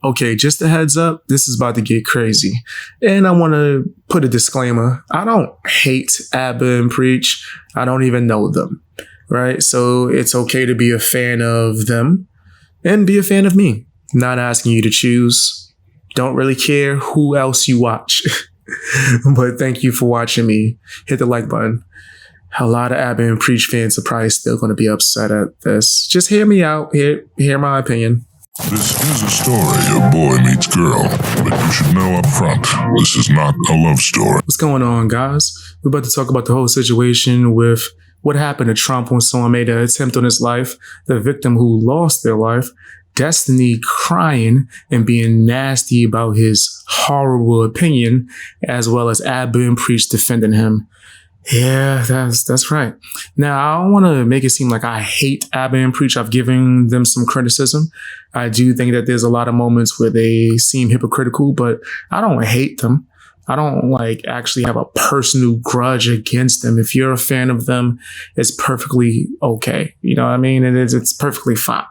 Okay, just a heads up, this is about to get crazy. And I want to put a disclaimer. I don't hate Abba and Preach. I don't even know them, right? So it's okay to be a fan of them and be a fan of me. Not asking you to choose. Don't really care who else you watch. But thank you for watching me. Hit the like button. A lot of Abba and Preach fans are probably still going to be upset at this. Just hear me out. Hear my opinion. This is a story of boy meets girl, but you should know up front, this is not a love story. What's going on, guys? We're about to talk about the whole situation with what happened to Trump when someone made an attempt on his life, the victim who lost their life, Destiny crying and being nasty about his horrible opinion, as well as Abba and Preach defending him. Yeah, that's right. Now, I don't want to make it seem like I hate Abba and Preach. I've given them some criticism. I do think that there's a lot of moments where they seem hypocritical, but I don't hate them. I don't actually have a personal grudge against them. If you're a fan of them, it's perfectly okay. You know what I mean? It's perfectly fine.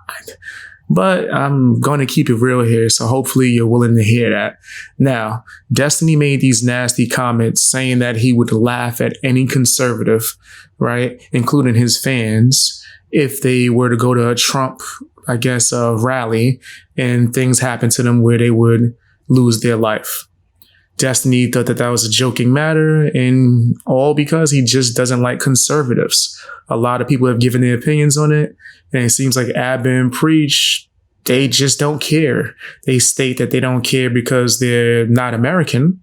But I'm going to keep it real here, so hopefully you're willing to hear that. Now, Destiny made these nasty comments saying that he would laugh at any conservative, right, including his fans, if they were to go to a Trump, rally and things happen to them where they would lose their life. Destiny thought that was a joking matter, and all because he just doesn't like conservatives. A lot of people have given their opinions on it, and it seems like Abba and Preach, they just don't care. They state that they don't care because they're not American.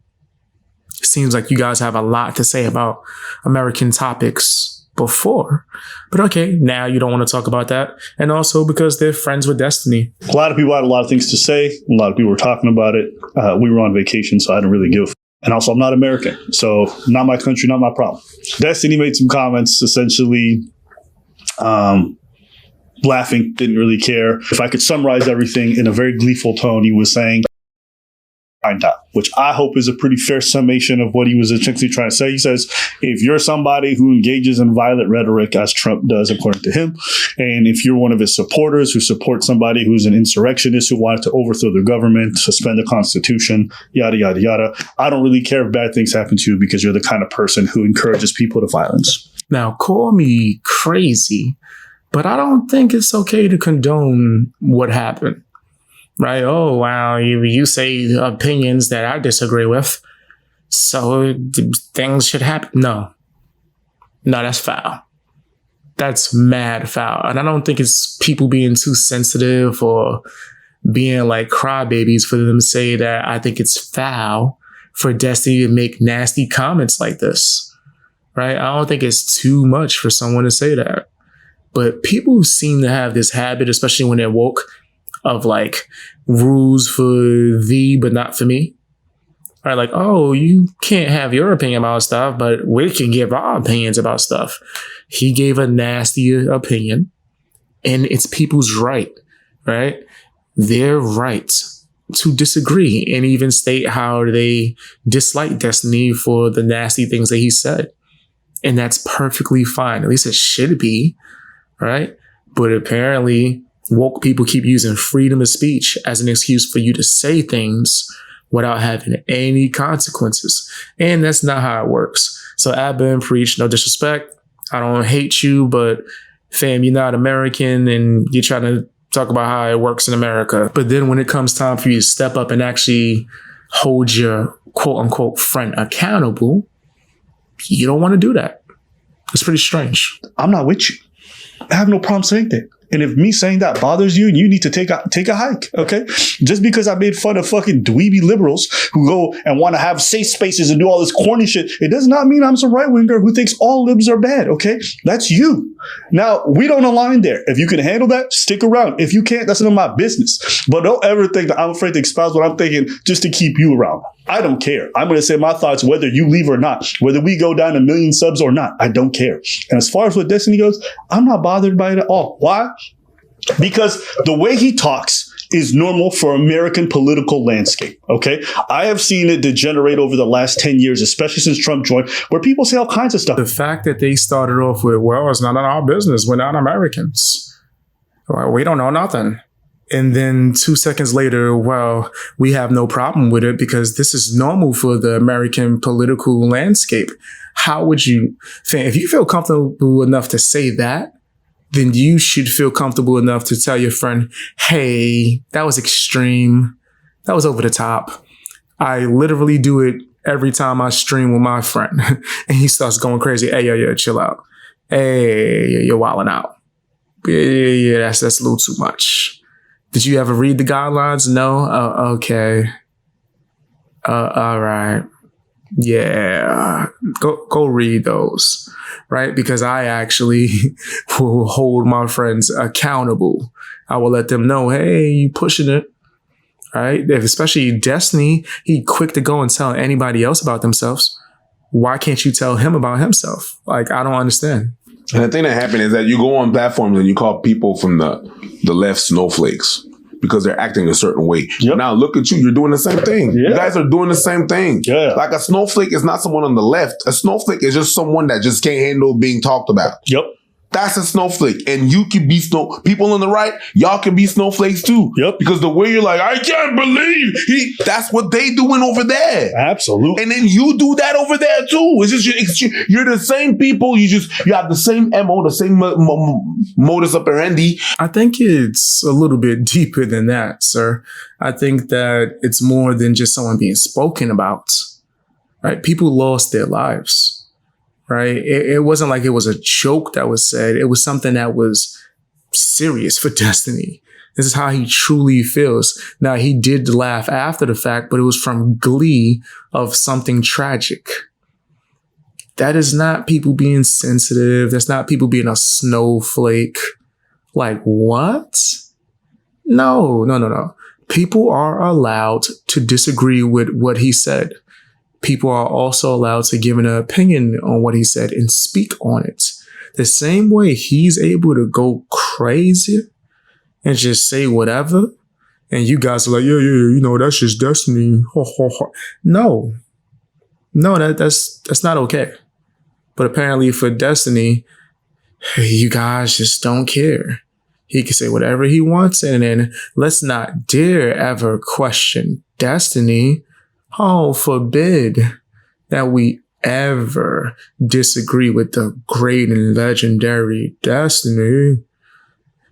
It seems like you guys have a lot to say about American topics before. But okay, now you don't want to talk about that. And also because they're friends with Destiny. A lot of people had a lot of things to say. A lot of people were talking about it. We were on vacation, so I didn't really give a f. And also, I'm not American, so not my country, not my problem. Destiny made some comments, essentially laughing, didn't really care. If I could summarize everything in a very gleeful tone, he was saying, which I hope is a pretty fair summation of what he was essentially trying to say. He says, if you're somebody who engages in violent rhetoric, as Trump does, according to him, and if you're one of his supporters who supports somebody who's an insurrectionist who wanted to overthrow the government, suspend the Constitution, yada, yada, yada, I don't really care if bad things happen to you because you're the kind of person who encourages people to violence. Now, call me crazy, but I don't think it's okay to condone what happened. Right? Oh, wow. You say opinions that I disagree with, so things should happen. No, that's foul. That's mad foul. And I don't think it's people being too sensitive or being like crybabies for them to say that. I think it's foul for Destiny to make nasty comments like this. Right? I don't think it's too much for someone to say that. But people seem to have this habit, especially when they're woke, of rules for thee, but not for me. Right? Oh, you can't have your opinion about stuff, but we can give our opinions about stuff. He gave a nasty opinion, and it's people's right, right? Their right to disagree and even state how they dislike Destiny for the nasty things that he said. And that's perfectly fine. At least it should be, right? But apparently, woke people keep using freedom of speech as an excuse for you to say things without having any consequences. And that's not how it works. So Abba and Preach, no disrespect. I don't hate you, but fam, you're not American and you're trying to talk about how it works in America. But then when it comes time for you to step up and actually hold your quote unquote friend accountable, you don't want to do that. It's pretty strange. I'm not with you. I have no problem saying that. And if me saying that bothers you, you need to take a hike, okay? Just because I made fun of fucking dweeby liberals who go and want to have safe spaces and do all this corny shit, it does not mean I'm some right-winger who thinks all libs are bad, okay? That's you. Now, we don't align there. If you can handle that, stick around. If you can't, that's none of my business. But don't ever think that I'm afraid to espouse what I'm thinking just to keep you around. I don't care. I'm going to say my thoughts whether you leave or not, whether we go down 1 million subs or not. I don't care. And as far as what Destiny goes, I'm not bothered by it at all. Why? Because the way he talks is normal for American political landscape, okay? I have seen it degenerate over the last 10 years, especially since Trump joined, where people say all kinds of stuff. The fact that they started off with, well, it's none of our business. We're not Americans. Well, we don't know nothing. And then 2 seconds later, well, we have no problem with it because this is normal for the American political landscape. How would you, if you feel comfortable enough to say that, then you should feel comfortable enough to tell your friend, hey, that was extreme. That was over the top. I literally do it every time I stream with my friend. And he starts going crazy. Hey, yo, chill out. Hey, you're wilding out. Yeah, that's a little too much. Did you ever read the guidelines? No? Okay. All right. Yeah. Go read those, right? Because I actually will hold my friends accountable. I will let them know, hey, you pushing it, right? Especially Destiny, he quick to go and tell anybody else about themselves. Why can't you tell him about himself? Like, I don't understand. And the thing that happened is that you go on platforms and you call people from the left snowflakes because they're acting a certain way. Yep. Now look at you. You're doing the same thing. Yeah. You guys are doing the same thing. Yeah. Like a snowflake is not someone on the left. A snowflake is just someone that just can't handle being talked about. Yep. That's a snowflake. And you can be people on the right, y'all can be snowflakes too. Yep. Because the way you're like, I can't believe that's what they doing over there. Absolutely. And then you do that over there too. It's just you're the same people. You have the same MO, the same modus operandi. I think it's a little bit deeper than that, sir. I think that it's more than just someone being spoken about, right? People lost their lives. Right? It wasn't like it was a joke that was said. It was something that was serious for Destiny. This is how he truly feels. Now, he did laugh after the fact, but it was from glee of something tragic. That is not people being sensitive. That's not people being a snowflake. Like, what? No. People are allowed to disagree with what he said. People are also allowed to give an opinion on what he said and speak on it. The same way he's able to go crazy and just say whatever. And you guys are like, yeah, that's just Destiny. No, that's not okay. But apparently for Destiny, you guys just don't care. He can say whatever he wants. And then let's not dare ever question Destiny. Oh, forbid that we ever disagree with the great and legendary Destiny.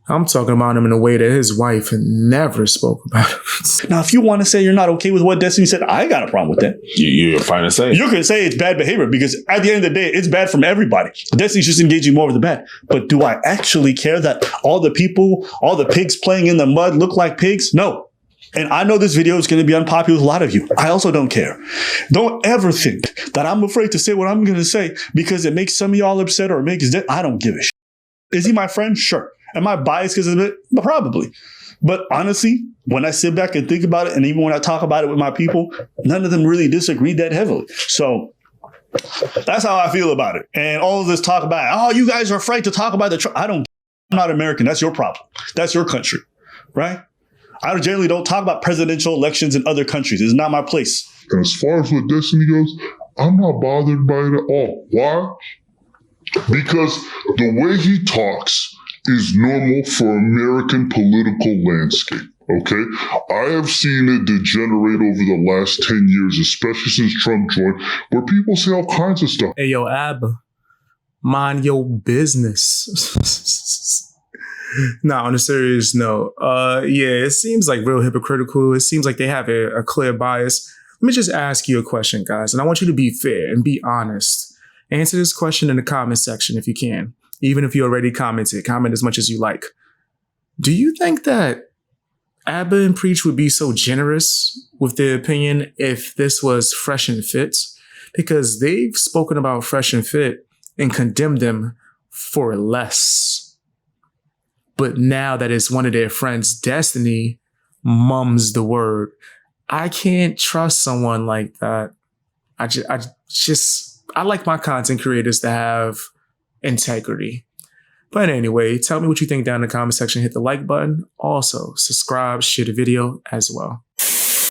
I'm talking about him in a way that his wife never spoke about it. Now, if you want to say you're not okay with what Destiny said, I got a problem with that. You're fine to say. You can say it's bad behavior because at the end of the day, it's bad from everybody. Destiny's just engaging more with the bad. But do I actually care that all the people, all the pigs playing in the mud look like pigs? No. And I know this video is going to be unpopular with a lot of you. I also don't care. Don't ever think that I'm afraid to say what I'm going to say because it makes some of y'all upset or it makes it. I don't give a shit. Is he my friend? Sure. Am I biased because of it? Probably. But honestly, when I sit back and think about it, and even when I talk about it with my people, none of them really disagree that heavily. So that's how I feel about it. And all of this talk about, oh, you guys are afraid to talk about I'm not American. That's your problem. That's your country. Right? I generally don't talk about presidential elections in other countries. It's not my place. And as far as what Destiny goes, I'm not bothered by it at all. Why? Because the way he talks is normal for American political landscape. Okay? I have seen it degenerate over the last 10 years, especially since Trump joined, where people say all kinds of stuff. Hey, yo, Abba, mind your business. No, on a serious note, it seems like real hypocritical. It seems like they have a clear bias. Let me just ask you a question, guys, and I want you to be fair and be honest. Answer this question in the comment section if you can. Even if you already commented, comment as much as you like. Do you think that Abba and Preach would be so generous with their opinion if this was Fresh and Fit? Because they've spoken about Fresh and Fit and condemned them for less. But now that it's one of their friends, Destiny, mum's the word. I can't trust someone like that. I like my content creators to have integrity. But anyway, tell me what you think down in the comment section. Hit the like button. Also, subscribe, share the video as well.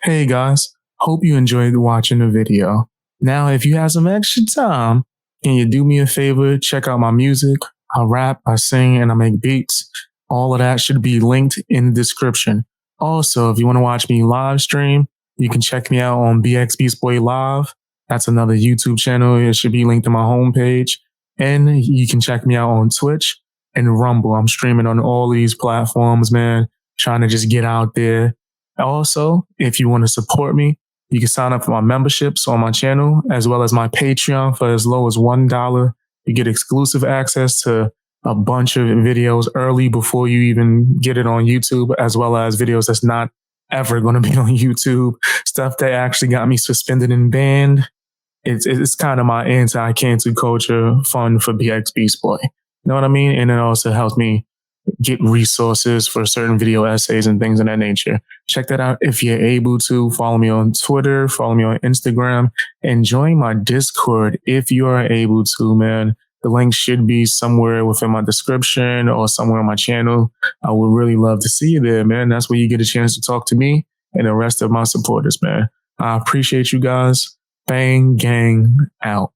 Hey guys, hope you enjoyed watching the video. Now, if you have some extra time, can you do me a favor? Check out my music. I rap, I sing, and I make beats. All of that should be linked in the description. Also, if you want to watch me live stream, you can check me out on BX Beast Boy Live. That's another YouTube channel. It should be linked to my homepage. And you can check me out on Twitch and Rumble. I'm streaming on all these platforms, man, trying to just get out there. Also, if you want to support me, you can sign up for my memberships on my channel, as well as my Patreon for as low as $1. You get exclusive access to a bunch of videos early before you even get it on YouTube, as well as videos that's not ever going to be on YouTube, stuff that actually got me suspended and banned. It's kind of my anti-cancel culture fund for BX Beast Boy. You know what I mean? And it also helps me get resources for certain video essays and things of that nature. Check that out if you're able to. Follow me on Twitter, follow me on Instagram, and join my Discord if you are able to, man. The link should be somewhere within my description or somewhere on my channel. I would really love to see you there, man. That's where you get a chance to talk to me and the rest of my supporters, man. I appreciate you guys. Bang Gang out.